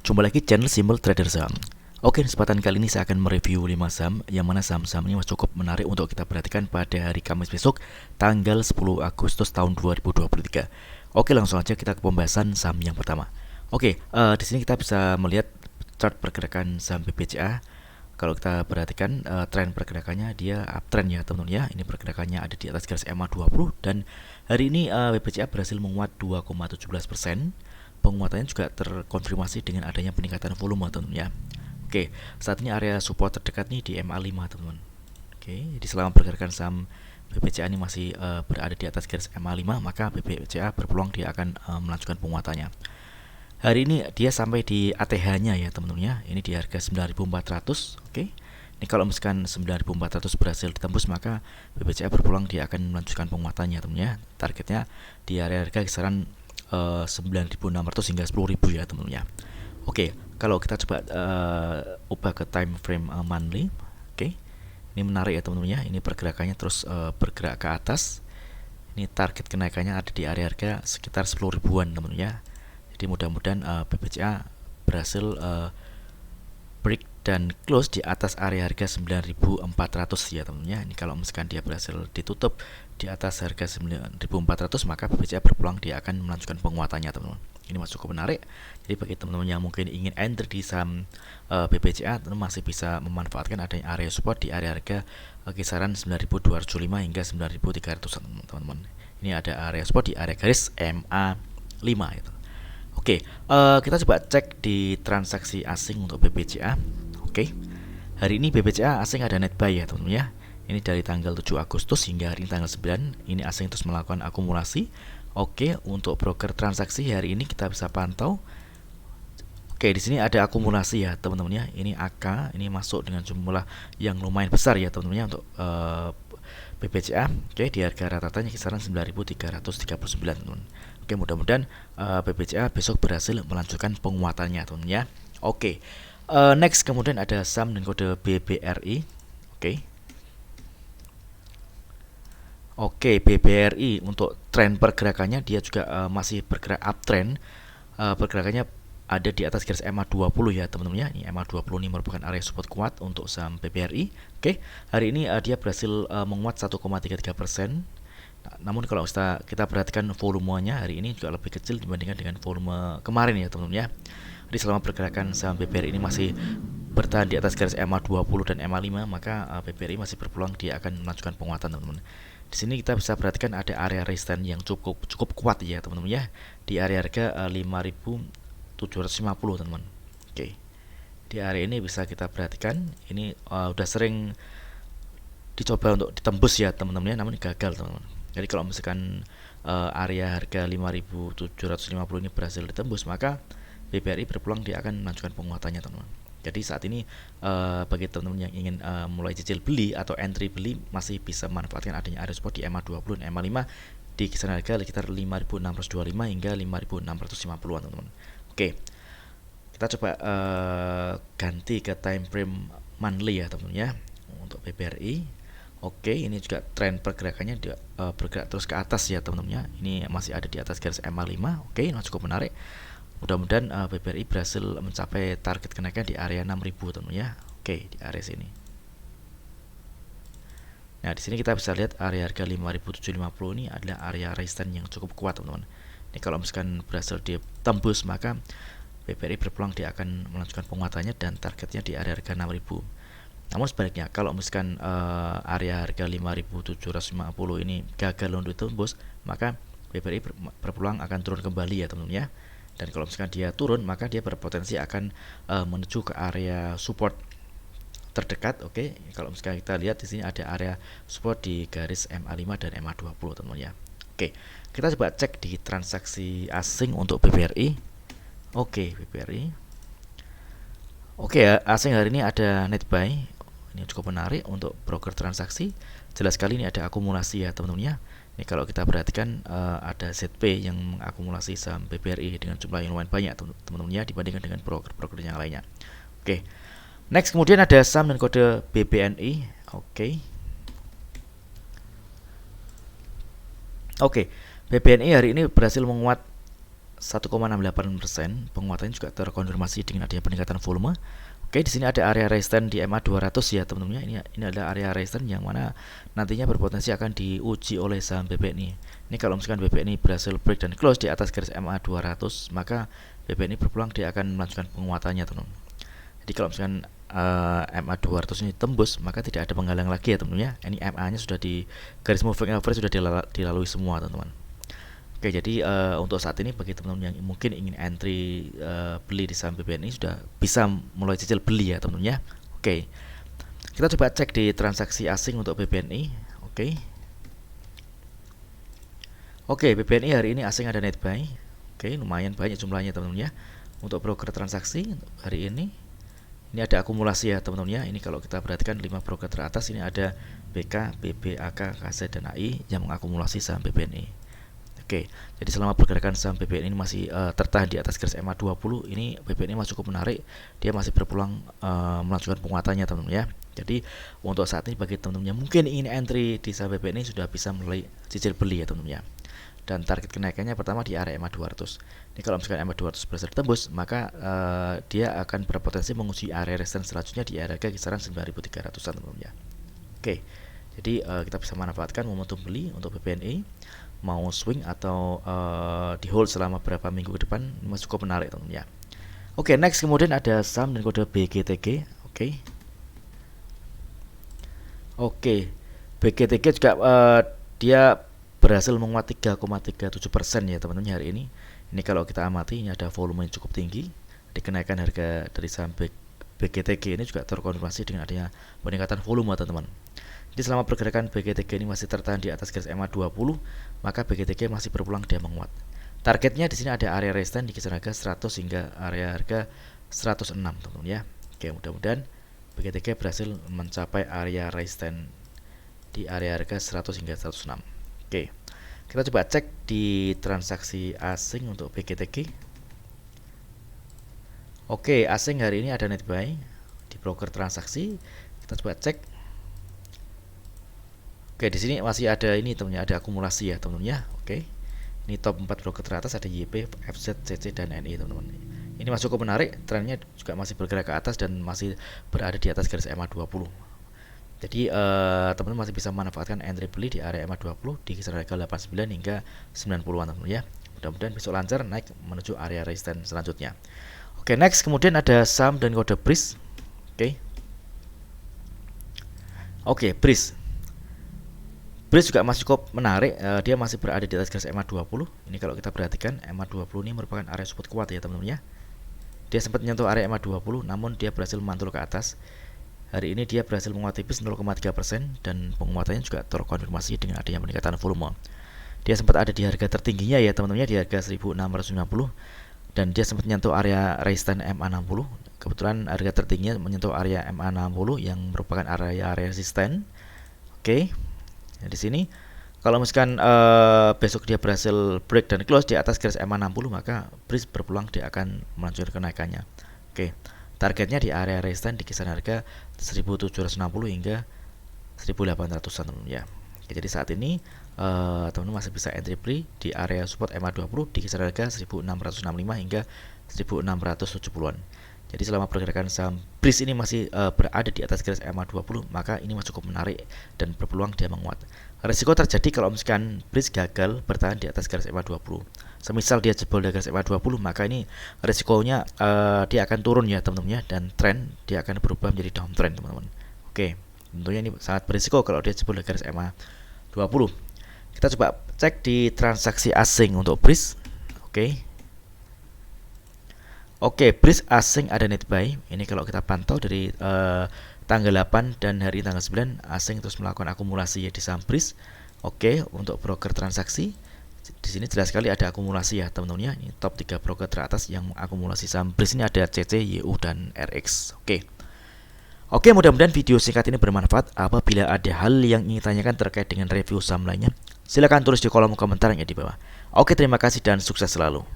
Jumpa lagi channel Simple Trader Saham. Oke, kesempatan kali ini saya akan mereview 5 saham yang mana saham-saham ini cukup menarik untuk kita perhatikan pada hari Kamis besok tanggal 10 Agustus tahun 2023. Oke, langsung aja kita ke pembahasan saham yang pertama. Oke, di sini kita bisa melihat chart pergerakan saham BBCA. Kalau kita perhatikan tren pergerakannya dia uptrend ya teman-teman ya. Ini pergerakannya ada di atas garis EMA 20 dan hari ini BBCA berhasil menguat 2,17%. Penguatannya juga terkonfirmasi dengan adanya peningkatan volume teman-teman ya. Oke, saat ini area support terdekat nih di MA5 teman-teman. Oke, jadi selama pergerakan saham BBCA ini masih berada di atas garis MA5, maka BBCA berpeluang dia akan melanjutkan penguatannya. Hari ini dia sampai di ATH-nya ya teman-teman ya. Ini di harga 9.400. Oke. Ini kalau misalkan 9.400 berhasil ditembus, maka BBCA berpeluang dia akan melanjutkan penguatannya teman-teman ya. Targetnya di area harga kisaran 9.600 hingga 10.000 ya teman-teman ya. Oke, kalau kita coba ubah ke time frame monthly. Oke. Ini menarik ya teman-teman ya. Ini pergerakannya terus bergerak ke atas. Ini target kenaikannya ada di area harga sekitar 10.000-an teman-teman ya. Jadi mudah-mudahan BBCA berhasil break dan close di atas area harga 9.400 ya teman-teman ya. Ini kalau misalkan dia berhasil ditutup di atas harga 9.400, maka BBCA berpeluang dia akan melanjutkan penguatannya teman-teman. Ini masih cukup menarik. Jadi bagi teman-teman yang mungkin ingin entry di saham BBCA, teman masih bisa memanfaatkan adanya area support di area harga kisaran 9.205 hingga 9.300 teman-teman. Ini ada area support di area garis MA5 itu. Oke, kita coba cek di transaksi asing untuk BBCA. Oke, hari ini BBCA asing ada net buy ya teman-teman ya. Ini dari tanggal 7 Agustus hingga hari ini tanggal 9. Ini asing terus melakukan akumulasi. Oke, untuk broker transaksi hari ini kita bisa pantau. Oke, di sini ada akumulasi ya teman-teman ya. Ini AK, ini masuk dengan jumlah yang lumayan besar ya teman-teman ya untuk BBCA. Oke, di harga rata-ratanya kisaran 9.339 teman-teman. Oke, mudah-mudahan BBCA besok berhasil melanjutkan penguatannya teman-teman ya. Oke, next kemudian ada saham dengan kode BBRI. Oke, BBRI untuk tren pergerakannya dia juga masih bergerak uptrend. Pergerakannya ada di atas garis EMA 20 ya teman-teman ya. Ini EMA 20 ini merupakan area support kuat untuk saham BBRI. Oke, hari ini dia berhasil menguat 1,33%. Namun kalau kita perhatikan volumenya hari ini juga lebih kecil dibandingkan dengan volume kemarin ya teman-teman ya. Jadi selama pergerakan saham BBRI ini masih bertahan di atas garis EMA 20 dan EMA 5, maka BBRI masih berpeluang dia akan melanjutkan penguatan teman-teman. Di sini kita bisa perhatikan ada area resistance yang cukup kuat ya teman-teman ya, di area harga 5.750 teman-teman. Oke. Di area ini bisa kita perhatikan ini udah sering dicoba untuk ditembus ya teman-teman ya, namun gagal teman-teman. Jadi kalau misalkan area harga 5.750 ini berhasil ditembus, maka BBRI berpeluang dia akan melanjutkan penguatannya teman-teman. Jadi saat ini bagi teman-teman yang ingin mulai cicil beli atau entry beli masih bisa memanfaatkan adanya area support di EMA 20 dan EMA 5 di kisaran harga sekitar 5.625 hingga 5.650-an teman-teman. Oke. Kita coba ganti ke time frame monthly ya teman-teman ya untuk BBRI. Oke, ini juga tren pergerakannya dia bergerak terus ke atas ya teman-teman ya. Ini masih ada di atas garis EMA 5. Oke, ini cukup menarik. Mudah-mudahan BBRI berhasil mencapai target kenaikan di area 6.000 teman-teman ya. Oke, di area sini. Nah, di sini kita bisa lihat area harga 5.750 ini adalah area resistance yang cukup kuat teman-teman. Ini kalau misalkan berhasil ditembus, maka BBRI berpeluang dia akan melanjutkan penguatannya dan targetnya di area harga 6.000. Namun sebaliknya, kalau misalkan area harga 5.750 ini gagal untuk ditembus, maka BBRI berpeluang akan turun kembali ya teman-teman ya. Dan kalau misalkan dia turun, maka dia berpotensi akan menuju ke area support terdekat. Oke, kalau misalkan kita lihat di sini ada area support di garis MA5 dan MA20 teman-teman ya. Oke, kita coba cek di transaksi asing untuk BBRI. Oke, BBRI. Oke ya, asing hari ini ada net buy. Ini cukup menarik untuk broker transaksi. Jelas sekali ini ada akumulasi ya teman-teman ya. Ini kalau kita perhatikan ada ZP yang mengakumulasi saham BBRI dengan jumlah yang lumayan banyak teman-teman ya dibandingkan dengan broker-broker yang lainnya. Oke. Next kemudian ada saham dengan kode BBNI. Oke. Oke. BBNI hari ini berhasil menguat 1,68%. Penguatannya juga terkonfirmasi dengan adanya peningkatan volume. Oke, di sini ada area resistance di MA 200 ya teman-teman. Ini adalah area resistance yang mana nantinya berpotensi akan diuji oleh saham BPNI. Ini kalau misalkan BPNI berhasil break dan close di atas garis MA 200, maka BPNI berpeluang dia akan melanjutkan penguatannya teman-teman. Jadi kalau misalkan MA 200 ini tembus, maka tidak ada penghalang lagi ya teman-teman ya. Ini MA-nya sudah di garis moving average sudah dilalui semua teman-teman. Oke, jadi untuk saat ini bagi teman-teman yang mungkin ingin entry beli di saham BPNI sudah bisa mulai cicil beli ya teman-teman ya. Oke, kita coba cek di transaksi asing untuk BPNI. Oke, BPNI hari ini asing ada net buy. Oke, lumayan banyak jumlahnya teman-teman ya. Untuk broker transaksi hari ini ada akumulasi ya teman-teman ya. Ini kalau kita perhatikan 5 broker teratas ini ada BK, BB, AK, KZ, dan AI yang mengakumulasi saham BPNI. Oke, jadi selama pergerakan saham BPNI ini masih tertahan di atas garis MA 20, ini BPNI masih cukup menarik. Dia masih berpeluang melanjutkan penguatannya teman-teman ya. Jadi untuk saat ini bagi teman-teman yang mungkin ingin entry di saham BPNI sudah bisa mulai cicil beli ya teman-teman ya. Dan target kenaikannya pertama di area MA 200. Ini kalau misalkan MA 200 berhasil tembus, maka dia akan berpotensi menguji area resistance selanjutnya di area kisaran 9.300-an teman-teman ya. Oke, jadi kita bisa manfaatkan momentum beli untuk BPNI, mau swing atau di hold selama beberapa minggu ke depan, ini masih cukup menarik teman-teman ya. Oke, next kemudian ada saham dan kode BGTG. Oke, BGTG juga dia berhasil menguat 3,37% ya teman-teman hari ini. Ini kalau kita amati ini ada volume yang cukup tinggi. Di kenaikan harga dari saham BGTG ini juga terkonfirmasi dengan adanya peningkatan volume teman-teman. Jadi selama pergerakan BGTG ini masih tertahan di atas garis MA 20, maka BGTG masih berpeluang dia menguat. Targetnya di sini ada area resistance di kisaran harga 100 hingga area harga 106 teman-teman ya. Oke, mudah-mudahan BGTG berhasil mencapai area resistance di area harga 100 hingga 106. Oke, kita coba cek di transaksi asing untuk BGTG. Oke, asing hari ini ada net buy di broker transaksi. Kita coba cek. Oke, di sini masih ada ini teman-teman, ada akumulasi ya teman-teman ya. Oke, ini top 4 broker teratas ada YP, FZ, CC, dan NI teman-teman. Ini masih cukup menarik, trennya juga masih bergerak ke atas dan masih berada di atas garis MA 20. Jadi teman-teman masih bisa memanfaatkan entry beli di area MA 20 di kisaran harga 89 hingga 90-an teman-teman ya. Mudah-mudahan besok lancar naik menuju area resistance selanjutnya. Oke, next kemudian ada saham dan kode BRIS. Oke, BRIS juga masih cukup menarik, dia masih berada di atas garis MA 20. Ini kalau kita perhatikan MA 20 ini merupakan area support kuat ya teman-teman ya. Dia sempat menyentuh area MA 20 namun dia berhasil mantul ke atas. Hari ini dia berhasil menguat tipis 0,3% dan penguatannya juga terkonfirmasi dengan adanya peningkatan volume. Dia sempat ada di harga tertingginya ya teman-teman ya, di harga 1690 dan dia sempat menyentuh area resistance MA 60. Kebetulan harga tertingginya menyentuh area MA 60 yang merupakan area resisten. Oke. Nah, di sini kalau misalkan besok dia berhasil break dan close di atas garis MA 60, maka BRIS berpeluang dia akan melanjutkan kenaikannya. Oke, targetnya di area resistance di kisaran harga 1760 hingga 1800-an teman-teman ya. Oke, jadi saat ini teman-teman masih bisa entry beli di area support MA 20 di kisaran harga 1665 hingga 1670-an. Jadi selama pergerakan saham BRIS ini masih berada di atas garis MA 20, maka ini masih cukup menarik dan berpeluang dia menguat. Risiko terjadi kalau misalkan BRIS gagal bertahan di atas garis MA 20. Semisal dia jebol di garis MA 20, maka ini risikonya dia akan turun ya teman-teman ya, dan tren dia akan berubah menjadi downtrend teman-teman. Oke, tentunya ini sangat berisiko kalau dia jebol di garis MA 20. Kita coba cek di transaksi asing untuk BRIS. Oke, BRIS asing ada net buy. Ini kalau kita pantau dari tanggal 8 dan hari tanggal 9 asing terus melakukan akumulasi ya di saham BRIS. Oke, untuk broker transaksi di sini jelas sekali ada akumulasi ya teman-teman ya. Ini top 3 broker teratas yang akumulasi saham BRIS ini ada CC, YU, dan RX. Oke, mudah-mudahan video singkat ini bermanfaat. Apabila ada hal yang ingin tanyakan terkait dengan review saham lainnya, silakan tulis di kolom komentar yang di bawah. Oke, terima kasih dan sukses selalu.